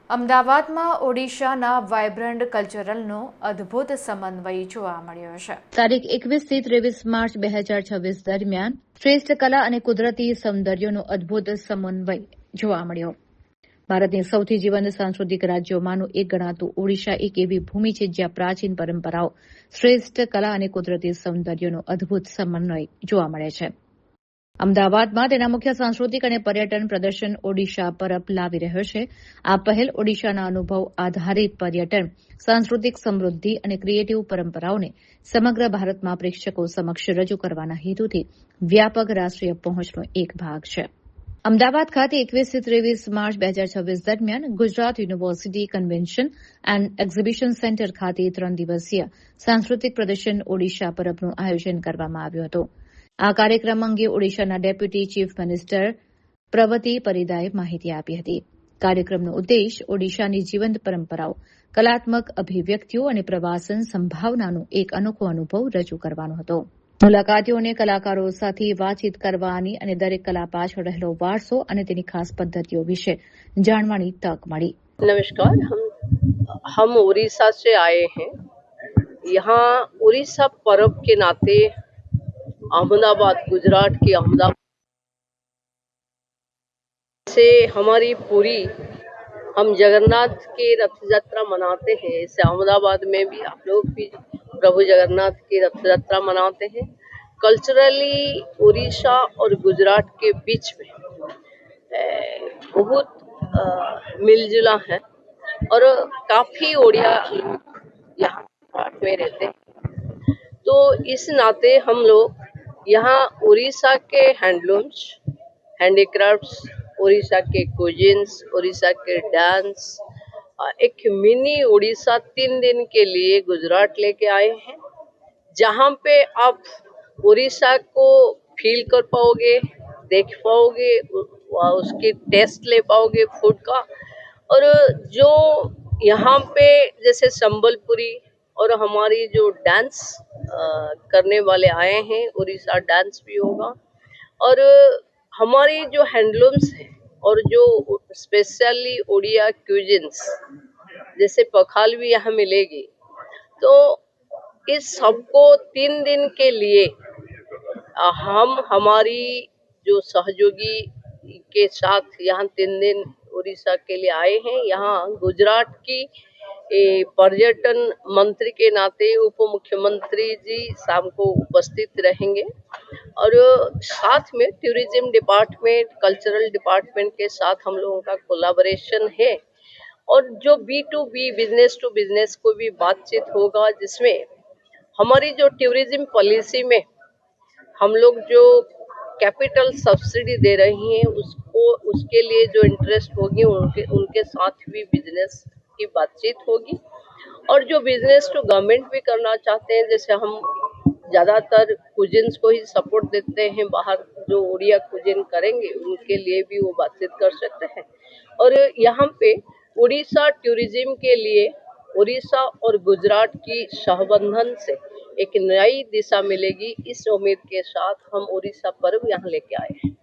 અમદાવાદમાં ઓડિશાના વાઇબ્રન્ટ કલ્ચરલનો અદ્ભુત સમન્વય જોવા મળ્યો છે. તારીખ 21થી 23 માર્ચ 2026 દરમિયાન શ્રેષ્ઠ કલા અને કુદરતી સૌંદર્યનો અદ્ભુત સમન્વય જોવા મળ્યો. ભારતની સૌથી જીવંત સાંસ્કૃતિક રાજ્યોમાંનું એક ગણાતું ઓડિશા એક એવી ભૂમિ છે જ્યાં પ્રાચીન પરંપરાઓ, શ્રેષ્ઠ કલા અને કુદરતી સૌંદર્યનો અદ્ભુત સમન્વય જોવા મળે છે. અમદાવાદમાં તેના મુખ્ય સાંસ્કૃતિક અને પર્યટન પ્રદર્શન ઓડિશા પરબ લાવી રહ્યો છે. આ પહેલ ઓડિશાના અનુભવ આધારિત પર્યટન, સાંસ્કૃતિક સમૃદ્ધિ અને ક્રિએટિવ પરંપરાઓને સમગ્ર ભારતમાં પ્રેક્ષકો સમક્ષ રજૂ કરવાના હેતુથી વ્યાપક રાષ્ટ્રીય પહોંચનો એક ભાગ છે. અમદાવાદ ખાતે 21થી 23 માર્ચ 2026 દરમિયાન Gujarat university convention and exhibition centre ખાતે 3 દિવસીય સાંસ્કૃતિક પ્રદર્શન ઓડિશા પરબનું આયોજન કરવામાં આવ્યું હતું. આ કાર્યક્રમ અંગે ઓડિશાના ડેપ્યુટી ચીફ મિનિસ્ટર પ્રવતી પરિદાએ માહિતી આપી હતી. કાર્યક્રમનો ઉદ્દેશ ઓડિશાની જીવંત પરંપરાઓ, કલાત્મક અભિવ્યક્તિઓ અને પ્રવાસન સંભાવનાનો એક અનોખો અનુભવ રજૂ કરવાનો હતો. મુલાકાતીઓને કલાકારો સાથે વાતચીત કરવાની અને દરેક કલા પાછળ રહેલો વારસો અને તેની ખાસ પદ્ધતિઓ વિશે જાણવાની તક મળી. नमस्कार, हम उड़ीसा से आए हैं। यहाँ उड़ीसा पर्व के नाते अहमदाबाद, गुजरात की अहमदाबाद से हमारी पूरी हम जगन्नाथ की रथ यात्रा मनाते हैं। ऐसे अहमदाबाद में भी आप लोग भी प्रभु जगन्नाथ की रथ यात्रा मनाते हैं। कल्चरली उड़ीसा और गुजरात के बीच में बहुत मिलजुला है और काफी ओडिया यहाँ में रहते हैं। तो इस नाते हम लोग यहाँ उड़ीसा के हैंडलूम्स, हैंडीक्राफ्ट्स, उड़ीसा के कुजिन्स, उड़ीसा के डांस, एक मिनी उड़ीसा 3 दिन के लिए गुजरात लेके आए हैं, जहाँ पे आप उड़ीसा को फील कर पाओगे, देख पाओगे, उसकी टेस्ट ले पाओगे फूड का। और जो यहाँ पे जैसे संबलपुरी और हमारी जो डांस करने वाले आए हैं, उड़ीसा डांस भी होगा। और हमारी जो हैंडलूम्स है और जो स्पेशली ओडिया क्यूजिन्स जैसे पखाल भी यहाँ मिलेगी। तो इस सबको 3 दिन के लिए हम हमारी जो सहयोगी के साथ यहाँ 3 दिन उड़ीसा के लिए आए हैं। यहाँ गुजरात की पर्यटन मंत्री के नाते उप मुख्यमंत्री जी शाम को उपस्थित रहेंगे और साथ में टूरिज्म डिपार्टमेंट, कल्चरल डिपार्टमेंट के साथ हम लोगों का कोलैबोरेशन है। और जो B2B बिजनेस टू बिजनेस को भी बातचीत होगा, जिसमें हमारी जो टूरिज्म पॉलिसी में हम लोग जो कैपिटल सब्सिडी दे रही हैं उसके लिए जो इंटरेस्ट होगी उनके साथ भी बिजनेस की बातचीत होगी। और जो बिजनेस टू गवर्नमेंट भी करना चाहते हैं, जैसे हम ज़्यादातर कुजिन्स को ही सपोर्ट देते हैं, बाहर जो ओडिया कुजिन करेंगे उनके लिए भी वो बातचीत कर सकते हैं। और यहाँ पे उड़ीसा टूरिज्म के लिए उड़ीसा और गुजरात की सहबंधन से एक नई दिशा मिलेगी। इस उम्मीद के साथ हम उड़ीसा पर्व यहाँ लेके आए हैं।